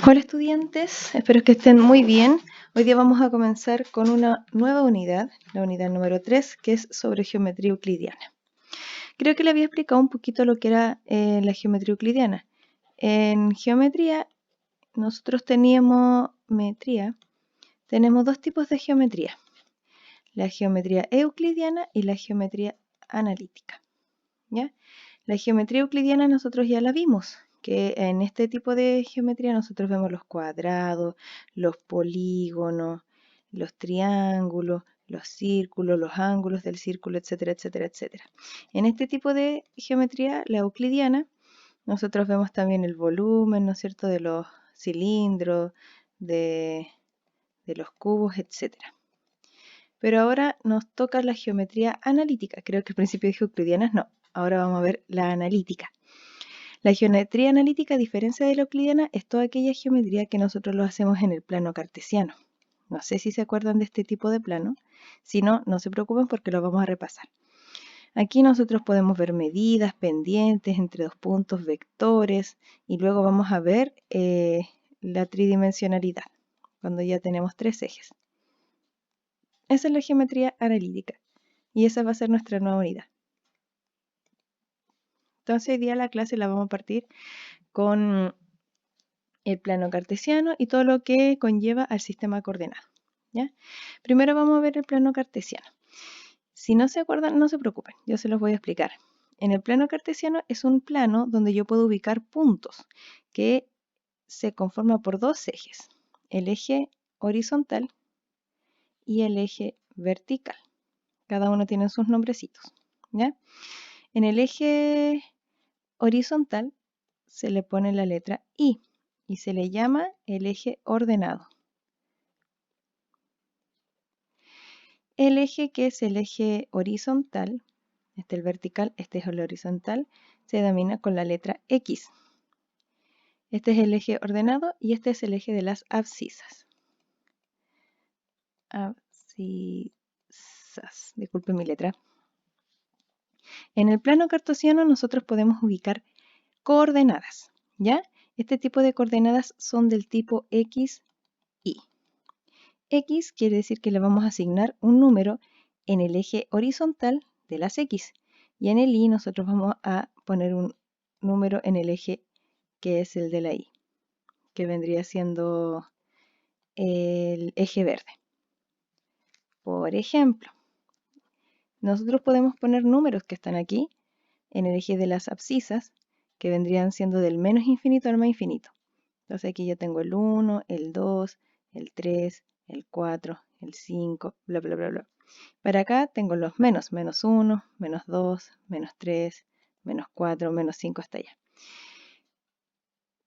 Hola estudiantes, espero que estén muy bien. Hoy día vamos a comenzar con una nueva unidad, la unidad número 3, que es sobre geometría euclidiana. Creo que le había explicado un poquito lo que era la geometría euclidiana. En geometría, nosotros tenemos dos tipos de geometría, la geometría euclidiana y la geometría analítica. ¿Ya? La geometría euclidiana nosotros ya la vimos, que en este tipo de geometría nosotros vemos los cuadrados, los polígonos, los triángulos, los círculos, los ángulos del círculo, etcétera, etcétera, etcétera. En este tipo de geometría, la euclidiana, nosotros vemos también el volumen, ¿no es cierto?, de los cilindros, de los cubos, etcétera. Pero ahora nos toca la geometría analítica. Creo que al principio dije euclidianas, no. Ahora vamos a ver la analítica. La geometría analítica, a diferencia de la euclidiana, es toda aquella geometría que nosotros lo hacemos en el plano cartesiano. No sé si se acuerdan de este tipo de plano. Si no, no se preocupen porque lo vamos a repasar. Aquí nosotros podemos ver medidas, pendientes entre dos puntos, vectores, y luego vamos a ver la tridimensionalidad, cuando ya tenemos tres ejes. Esa es la geometría analítica y esa va a ser nuestra nueva unidad. Entonces hoy día la clase la vamos a partir con el plano cartesiano y todo lo que conlleva al sistema coordenado. ¿Ya? Primero vamos a ver el plano cartesiano. Si no se acuerdan, no se preocupen, yo se los voy a explicar. En el plano cartesiano es un plano donde yo puedo ubicar puntos que se conforma por dos ejes, el eje horizontal y el eje vertical. Cada uno tiene sus nombrecitos. ¿Ya? En el eje horizontal se le pone la letra I y se le llama el eje ordenado. El eje que es el eje horizontal, este es el vertical, este es el horizontal, se denomina con la letra X. Este es el eje ordenado y este es el eje de las abscisas. Abscisas, disculpen mi letra. En el plano cartesiano nosotros podemos ubicar coordenadas, ¿ya? Este tipo de coordenadas son del tipo X, Y. X quiere decir que le vamos a asignar un número en el eje horizontal de las X y en el Y nosotros vamos a poner un número en el eje que es el de la Y, que vendría siendo el eje verde. Por ejemplo, nosotros podemos poner números que están aquí en el eje de las abscisas, que vendrían siendo del menos infinito al más infinito. Entonces aquí yo tengo el 1, el 2, el 3, el 4, el 5, bla, bla, bla, bla. Para acá tengo los menos 1, menos 2, menos 3, menos 4, menos 5 hasta allá.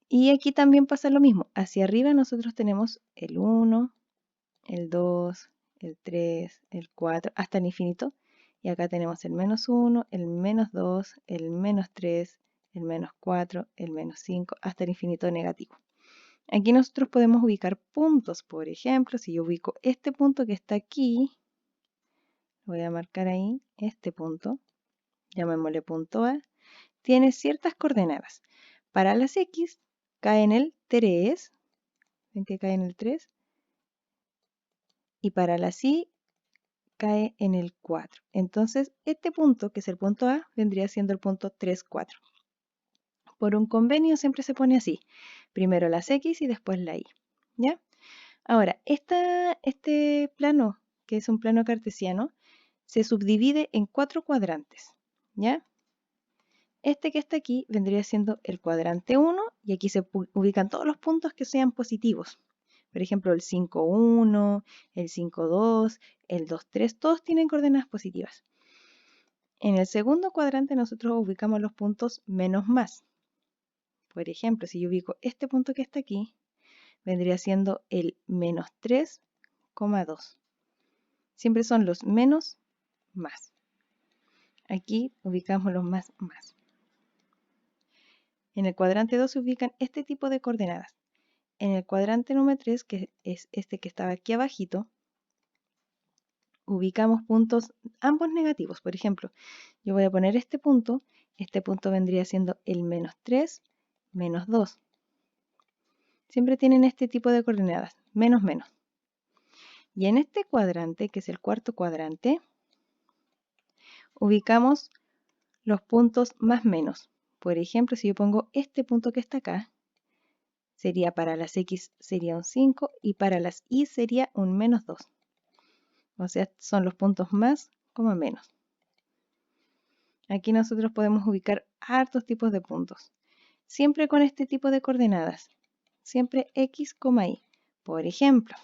Y aquí también pasa lo mismo. Hacia arriba nosotros tenemos el 1, el 2, el 3, el 4, hasta el infinito. Y acá tenemos el menos 1, el menos 2, el menos 3, el menos 4, el menos 5, hasta el infinito negativo. Aquí nosotros podemos ubicar puntos. Por ejemplo, si yo ubico este punto que está aquí, voy a marcar ahí este punto, llamémosle punto A, tiene ciertas coordenadas. Para las X cae en el 3, ¿ven que cae en el 3? Y para las Y cae en el 4. Entonces, este punto, que es el punto A, vendría siendo el punto 3, 4. Por un convenio siempre se pone así. Primero las X y después la Y. ¿Ya? Ahora, este plano, que es un plano cartesiano, se subdivide en 4 cuadrantes. ¿Ya? Este que está aquí vendría siendo el cuadrante 1 y aquí se ubican todos los puntos que sean positivos. Por ejemplo, el 5, 1, el 5, 2, el 2, 3, todos tienen coordenadas positivas. En el segundo cuadrante nosotros ubicamos los puntos menos más. Por ejemplo, si yo ubico este punto que está aquí, vendría siendo el menos 3,2. Siempre son los menos más. Aquí ubicamos los más más. En el cuadrante 2 se ubican este tipo de coordenadas. En el cuadrante número 3, que es este que estaba aquí abajito, ubicamos puntos ambos negativos. Por ejemplo, yo voy a poner este punto vendría siendo el menos 3, menos 2. siempre tienen este tipo de coordenadas, menos, menos. Y en este cuadrante, que es el cuarto cuadrante, ubicamos los puntos más menos. Por ejemplo, si yo pongo este punto que está acá, sería para las X sería un 5 y para las Y sería un menos 2. O sea, son los puntos más como menos. Aquí nosotros podemos ubicar hartos tipos de puntos. Siempre con este tipo de coordenadas. Siempre X, Y. Por ejemplo,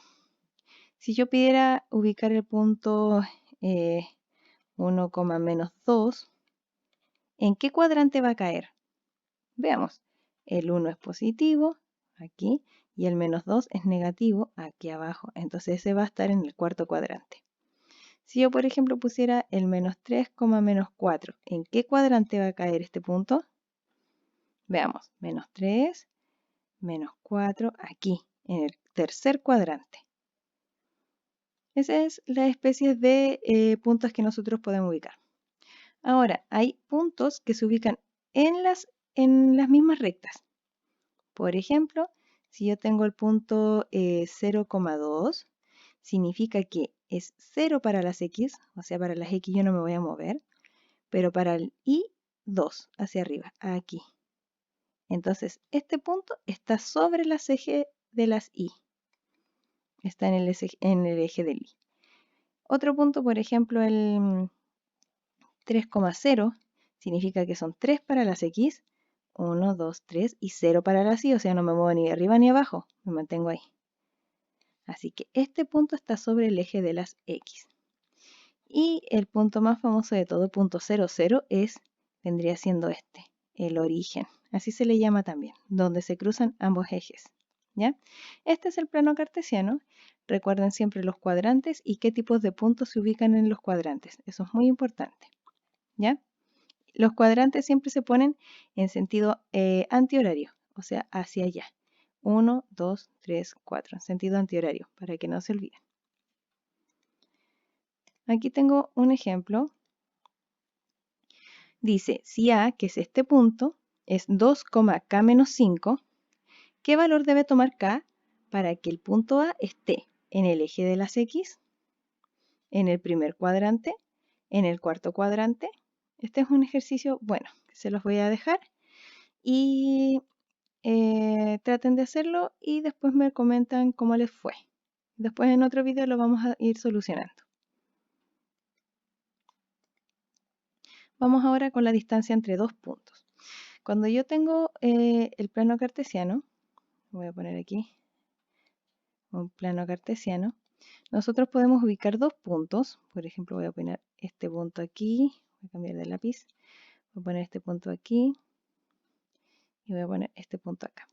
si yo pidiera ubicar el punto 1, menos 2, ¿en qué cuadrante va a caer? Veamos, el 1 es positivo, aquí, y el menos 2 es negativo, aquí abajo. Entonces ese va a estar en el cuarto cuadrante. Si yo, por ejemplo, pusiera el menos 3, menos 4, ¿en qué cuadrante va a caer este punto? Veamos, menos 3, menos 4, aquí, en el tercer cuadrante. Esa es la especie de puntos que nosotros podemos ubicar. Ahora, hay puntos que se ubican en las mismas rectas. Por ejemplo, si yo tengo el punto 0,2, significa que es 0 para las X, o sea, para las X yo no me voy a mover, pero para el Y, 2 hacia arriba, aquí. Entonces, este punto está sobre las ejes de las Y. Está en el eje del Y. Otro punto, por ejemplo, el 3,0 significa que son 3 para las X, 1, 2, 3 y 0 para las Y, o sea, no me muevo ni arriba ni abajo, me mantengo ahí. Así que este punto está sobre el eje de las X. Y el punto más famoso de todo, punto 0, 0, vendría siendo este, el origen. Así se le llama también, donde se cruzan ambos ejes. ¿Ya? Este es el plano cartesiano. Recuerden siempre los cuadrantes y qué tipos de puntos se ubican en los cuadrantes. Eso es muy importante. ¿Ya? Los cuadrantes siempre se ponen en sentido antihorario, o sea, hacia allá. 1, 2, 3, 4, en sentido antihorario, para que no se olviden. Aquí tengo un ejemplo. Dice, si A, que es este punto, es 2, K menos 5, ¿qué valor debe tomar K para que el punto A esté en el eje de las X, en el primer cuadrante, en el cuarto cuadrante? Este es un ejercicio, bueno, que se los voy a dejar y traten de hacerlo y después me comentan cómo les fue. Después en otro video lo vamos a ir solucionando. Vamos ahora con la distancia entre dos puntos. Cuando yo tengo el plano cartesiano, voy a poner aquí un plano cartesiano, nosotros podemos ubicar dos puntos. Por ejemplo, voy a poner este punto aquí, voy a cambiar de lápiz, voy a poner este punto aquí y voy a poner este punto acá.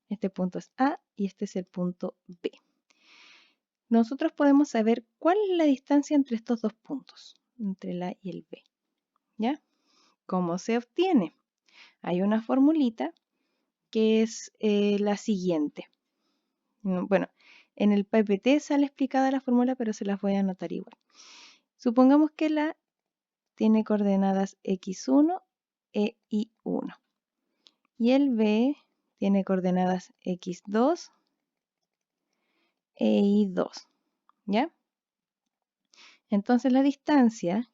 Este punto es A y este es el punto B. Nosotros podemos saber cuál es la distancia entre estos dos puntos, entre el A y el B. ¿Ya? ¿Cómo se obtiene? Hay una formulita que es la siguiente. Bueno, en el PPT sale explicada la fórmula, pero se las voy a anotar igual. Supongamos que la tiene coordenadas x1 e y1 y el B tiene coordenadas x2 e y2, ¿ya? Entonces la distancia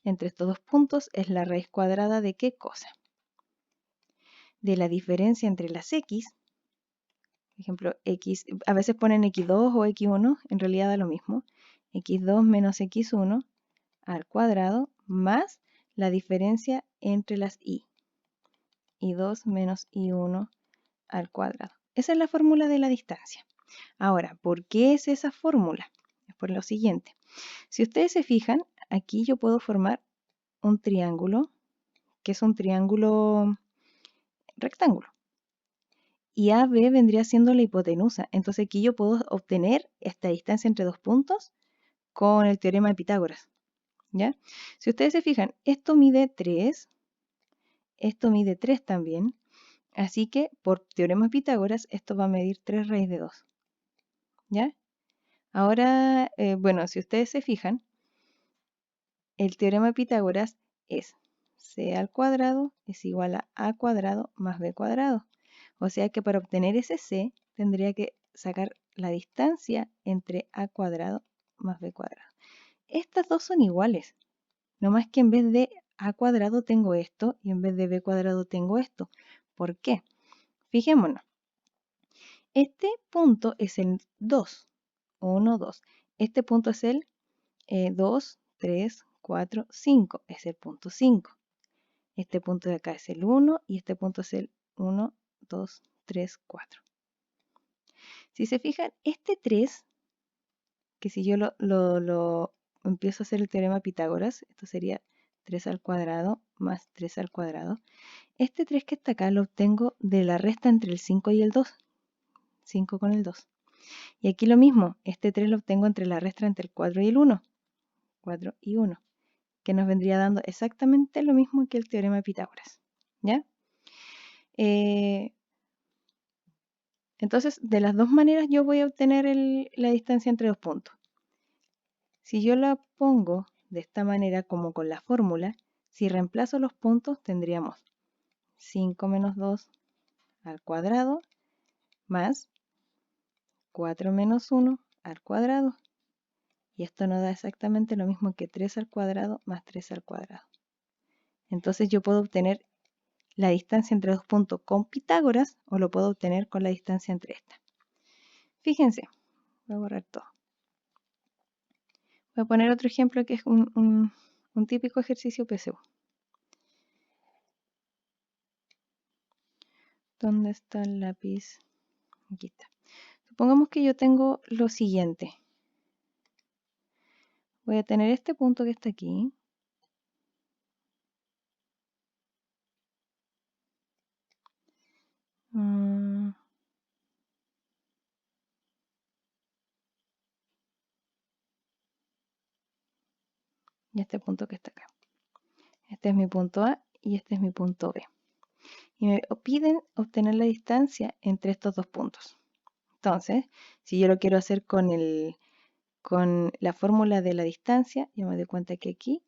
entre estos dos puntos es la raíz cuadrada de ¿qué cosa? De la diferencia entre las x, por ejemplo, x, a veces ponen x2 o x1, en realidad da lo mismo, x2 menos x1 al cuadrado más la diferencia entre las y2 menos y1 al cuadrado. Esa es la fórmula de la distancia. Ahora, ¿por qué es esa fórmula? Es por lo siguiente. Si ustedes se fijan, aquí yo puedo formar un triángulo, que es un triángulo rectángulo. Y AB vendría siendo la hipotenusa. Entonces aquí yo puedo obtener esta distancia entre dos puntos con el teorema de Pitágoras. ¿Ya? Si ustedes se fijan, esto mide 3, esto mide 3 también. Así que por teorema de Pitágoras, esto va a medir 3 raíz de 2. ¿Ya? Ahora, bueno, si ustedes se fijan, el teorema de Pitágoras es c al cuadrado es igual a cuadrado más b cuadrado. O sea que para obtener ese c tendría que sacar la distancia entre a cuadrado más b cuadrado. Estas dos son iguales, no más que en vez de a cuadrado tengo esto y en vez de b cuadrado tengo esto. ¿Por qué? Fijémonos. Este punto es el 2, 1, 2. Este punto es el 2, 3, 4, 5. Es el punto 5. Este punto de acá es el 1 y este punto es el 1, 2, 3, 4. Si se fijan, este 3, que si yo lo empiezo a hacer el teorema de Pitágoras, esto sería 3 al cuadrado más 3 al cuadrado. Este 3 que está acá lo obtengo de la resta entre el 5 y el 2. 5 con el 2. Y aquí lo mismo, este 3 lo obtengo entre la resta entre el 4 y el 1. 4 y 1. Que nos vendría dando exactamente lo mismo que el teorema de Pitágoras. ¿Ya? Entonces, de las dos maneras yo voy a obtener la distancia entre dos puntos. Si yo la pongo de esta manera como con la fórmula, si reemplazo los puntos tendríamos 5 menos 2 al cuadrado más 4 menos 1 al cuadrado. Y esto nos da exactamente lo mismo que 3 al cuadrado más 3 al cuadrado. Entonces yo puedo obtener la distancia entre dos puntos con Pitágoras o lo puedo obtener con la distancia entre estas. Fíjense, voy a borrar todo. Voy a poner otro ejemplo que es un típico ejercicio PSU. ¿Dónde está el lápiz? Aquí está. Supongamos que yo tengo lo siguiente. Voy a tener este punto que está aquí. Y este punto que está acá. Este es mi punto A y este es mi punto B. Y me piden obtener la distancia entre estos dos puntos. Entonces, si yo lo quiero hacer con la fórmula de la distancia, yo me doy cuenta que aquí,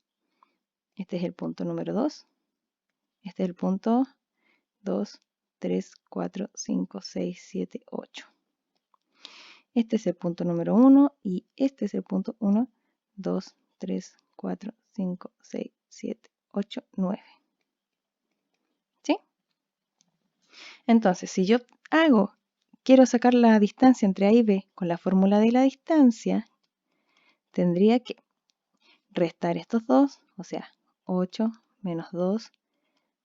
este es el punto número 2, este es el punto 2, 3, 4, 5, 6, 7, 8. Este es el punto número 1 y este es el punto 1, 2, 3, 4, 5, 6, 7, 8, 9. ¿Sí? Entonces, si yo quiero sacar la distancia entre A y B con la fórmula de la distancia, tendría que restar estos dos, o sea, 8 menos 2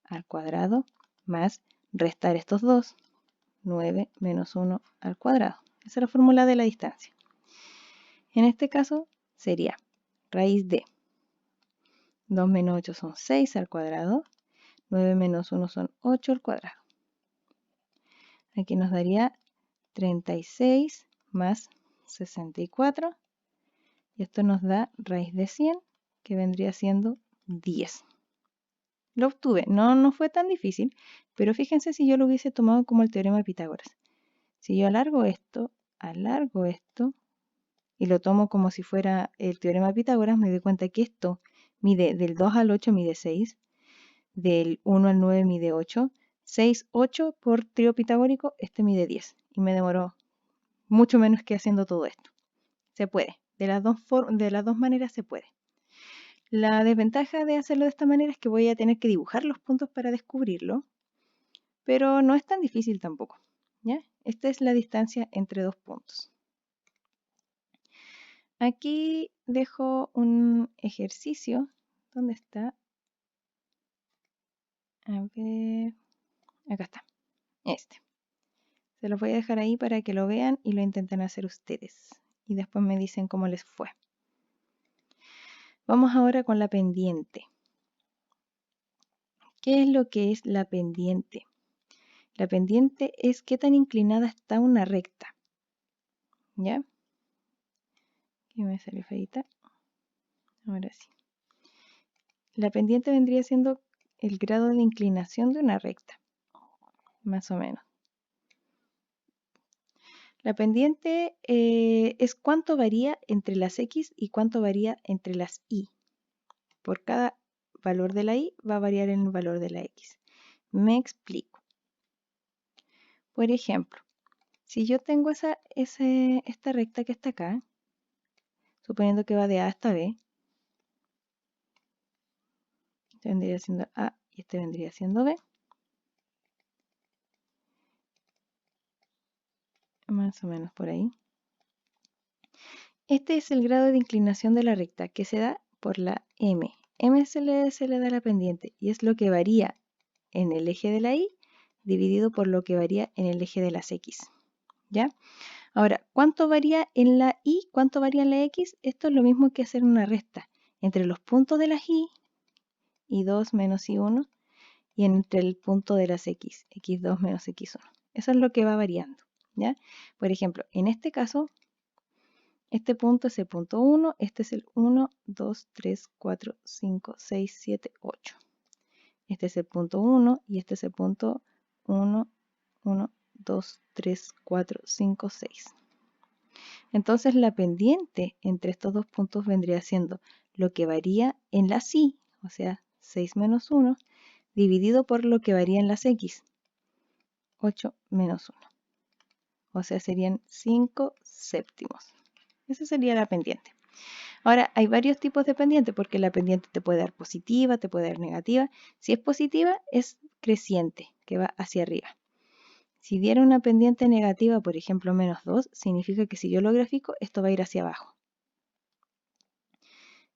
al cuadrado, más restar estos dos, 9 menos 1 al cuadrado. Esa es la fórmula de la distancia. En este caso sería raíz de 2 menos 8 son 6 al cuadrado, 9 menos 1 son 8 al cuadrado. Aquí nos daría 36 más 64 y esto nos da raíz de 100 que vendría siendo 10. Lo obtuve, no fue tan difícil, pero fíjense si yo lo hubiese tomado como el teorema de Pitágoras. Si yo alargo esto y lo tomo como si fuera el teorema de Pitágoras, me doy cuenta que esto mide del 2 al 8 mide 6, del 1 al 9 mide 8, 6, 8 por trío pitagórico, este mide 10 y me demoró mucho menos que haciendo todo esto. Se puede, de las dos maneras se puede. La desventaja de hacerlo de esta manera es que voy a tener que dibujar los puntos para descubrirlo, pero no es tan difícil tampoco, ¿ya? Esta es la distancia entre dos puntos. Aquí dejo un ejercicio. ¿Dónde está? A ver, acá está, este. Se los voy a dejar ahí para que lo vean y lo intenten hacer ustedes. Y después me dicen cómo les fue. Vamos ahora con la pendiente. ¿Qué es lo que es la pendiente? La pendiente es qué tan inclinada está una recta. ¿Ya? Aquí me salió feita. Ahora sí. La pendiente vendría siendo el grado de inclinación de una recta. Más o menos. La pendiente es cuánto varía entre las X y cuánto varía entre las Y. Por cada valor de la Y va a variar el valor de la X. Me explico. Por ejemplo, si yo tengo esta recta que está acá, suponiendo que va de A hasta B, este vendría siendo A y este vendría siendo B, más o menos por ahí. Este es el grado de inclinación de la recta que se da por la M. M se le da la pendiente y es lo que varía en el eje de la Y dividido por lo que varía en el eje de las X. ¿Ya? Ahora, ¿cuánto varía en la Y? ¿Cuánto varía en la X? Esto es lo mismo que hacer una resta entre los puntos de las Y2 menos Y1, y entre el punto de las X, X2 menos X1. Eso es lo que va variando. ¿Ya? Por ejemplo, en este caso, este punto es el punto 1, este es el 1, 2, 3, 4, 5, 6, 7, 8. Este es el punto 1 y este es el punto 1, 1, 2, 3, 4, 5, 6. Entonces la pendiente entre estos dos puntos vendría siendo lo que varía en las Y, o sea, 6 menos 1, dividido por lo que varía en las X, 8 menos 1. O sea, serían 5 séptimos. Esa sería la pendiente. Ahora, hay varios tipos de pendiente porque la pendiente te puede dar positiva, te puede dar negativa. Si es positiva, es creciente, que va hacia arriba. Si diera una pendiente negativa, por ejemplo, menos 2, significa que si yo lo grafico, esto va a ir hacia abajo.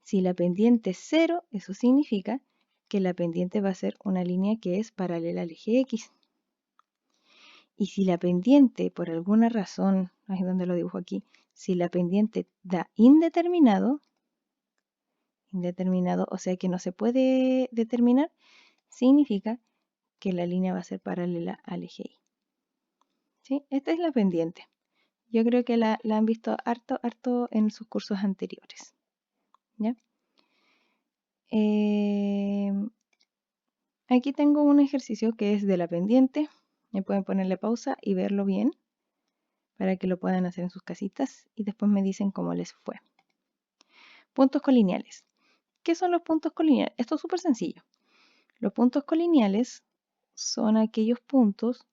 Si la pendiente es 0, eso significa que la pendiente va a ser una línea que es paralela al eje X. Y si la pendiente, por alguna razón, ahí donde lo dibujo aquí, si la pendiente da indeterminado, o sea que no se puede determinar, significa que la línea va a ser paralela al eje Y. ¿Sí? Esta es la pendiente. Yo creo que la han visto harto en sus cursos anteriores. ¿Ya? Aquí tengo un ejercicio que es de la pendiente. Me pueden ponerle pausa y verlo bien para que lo puedan hacer en sus casitas y después me dicen cómo les fue. Puntos colineales. ¿Qué son los puntos colineales? Esto es súper sencillo. Los puntos colineales son aquellos puntos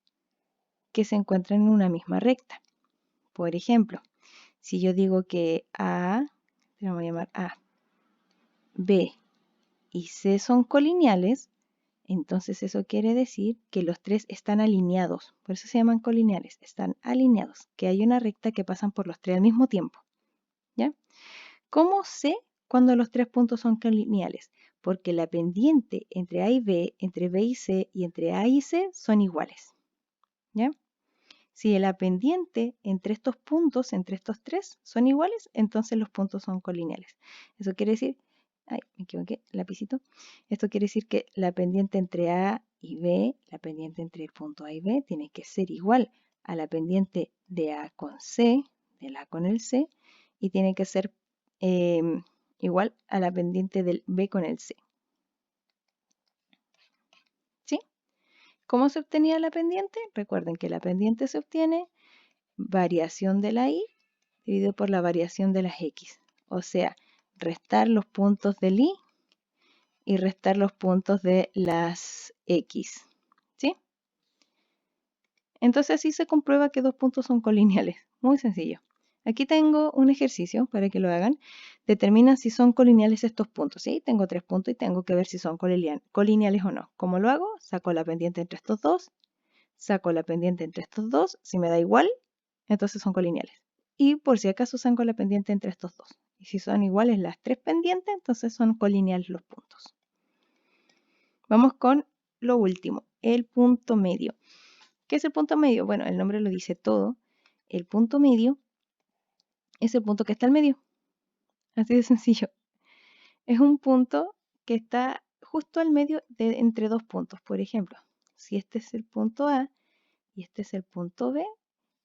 que se encuentran en una misma recta. Por ejemplo, si yo digo que A, lo voy a llamar A, B y C son colineales, entonces eso quiere decir que los tres están alineados. Por eso se llaman colineales, están alineados, que hay una recta que pasan por los tres al mismo tiempo. ¿Ya? ¿Cómo sé cuando los tres puntos son colineales? Porque la pendiente entre A y B, entre B y C y entre A y C son iguales. ¿Ya? Si la pendiente entre estos puntos, entre estos tres, son iguales, entonces los puntos son colineales. Eso quiere decir, ay, me equivoqué, lapicito. Esto quiere decir que la pendiente entre A y B, la pendiente entre el punto A y B, tiene que ser igual a la pendiente de A con C, del A con el C, y tiene que ser igual a la pendiente del B con el C. ¿Sí? ¿Cómo se obtenía la pendiente? Recuerden que la pendiente se obtiene variación de la Y dividido por la variación de las X. O sea, restar los puntos del Y y restar los puntos de las X. ¿Sí? Entonces así se comprueba que dos puntos son colineales. Muy sencillo. Aquí tengo un ejercicio para que lo hagan. Determina si son colineales estos puntos. ¿Sí? Tengo 3 puntos y tengo que ver si son colineales o no. ¿Cómo lo hago? Saco la pendiente entre estos dos. Saco la pendiente entre estos dos. Si me da igual, entonces son colineales. Y por si acaso saco la pendiente entre estos dos. Y si son iguales las tres pendientes, entonces son colineales los puntos. Vamos con lo último, el punto medio. ¿Qué es el punto medio? Bueno, el nombre lo dice todo. El punto medio es el punto que está al medio. Así de sencillo. Es un punto que está justo al medio entre dos puntos. Por ejemplo, si este es el punto A y este es el punto B,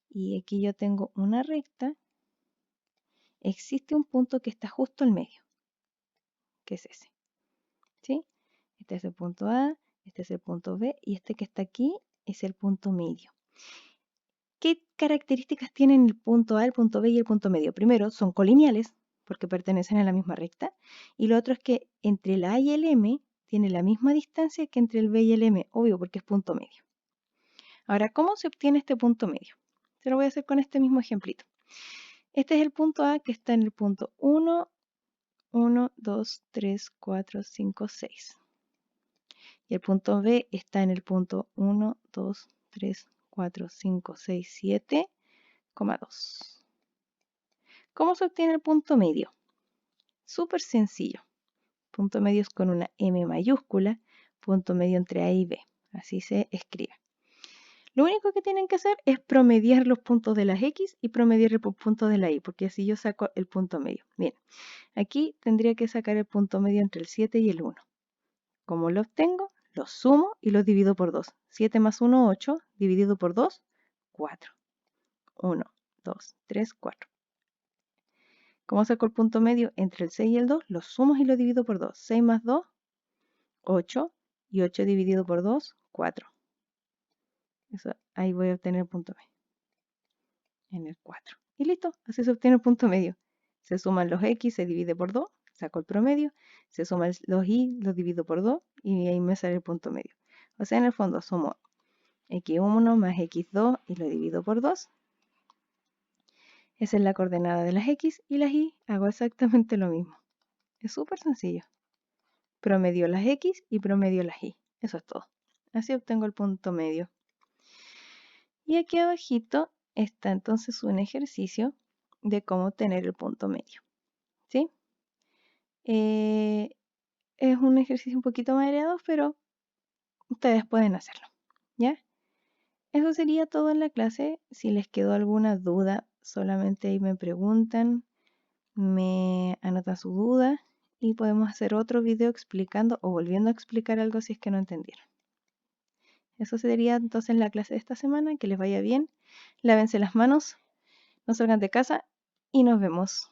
y aquí yo tengo una recta, existe un punto que está justo al medio, que es ese. ¿Sí? Este es el punto A, este es el punto B y este que está aquí es el punto medio. ¿Qué características tienen el punto A, el punto B y el punto medio? Primero, son colineales porque pertenecen a la misma recta. Y lo otro es que entre el A y el M tiene la misma distancia que entre el B y el M, obvio porque es punto medio. Ahora, ¿cómo se obtiene este punto medio? Se lo voy a hacer con este mismo ejemplito. Este es el punto A que está en el punto 1, 1, 2, 3, 4, 5, 6. Y el punto B está en el punto 1, 2, 3, 4, 5, 6, 7, 2. ¿Cómo se obtiene el punto medio? Súper sencillo. Punto medio es con una M mayúscula, punto medio entre A y B. Así se escribe. Lo único que tienen que hacer es promediar los puntos de las X y promediar los puntos de la Y, porque así yo saco el punto medio. Bien, aquí tendría que sacar el punto medio entre el 7 y el 1. ¿Cómo lo obtengo? Los sumo y los divido por 2. 7 más 1, 8, dividido por 2, 4. 1, 2, 3, 4. ¿Cómo saco el punto medio entre el 6 y el 2? Los sumo y los divido por 2. 6 más 2, 8. Y 8 dividido por 2, 4. Eso, ahí voy a obtener el punto medio. En el 4. Y listo, así se obtiene el punto medio. Se suman los X, se divide por 2, saco el promedio. Se suman los Y, los divido por 2 y ahí me sale el punto medio. O sea, en el fondo sumo X1 más X2 y lo divido por 2. Esa es la coordenada de las X y las Y. Hago exactamente lo mismo. Es súper sencillo. Promedio las X y promedio las Y. Eso es todo. Así obtengo el punto medio. Y aquí abajito está entonces un ejercicio de cómo tener el punto medio. ¿Sí? Es un ejercicio un poquito mareado, pero ustedes pueden hacerlo. ¿Ya? Eso sería todo en la clase. Si les quedó alguna duda, solamente ahí me preguntan, me anotan su duda y podemos hacer otro video explicando o volviendo a explicar algo si es que no entendieron. Eso sería entonces la clase de esta semana. Que les vaya bien. Lávense las manos, no salgan de casa y nos vemos.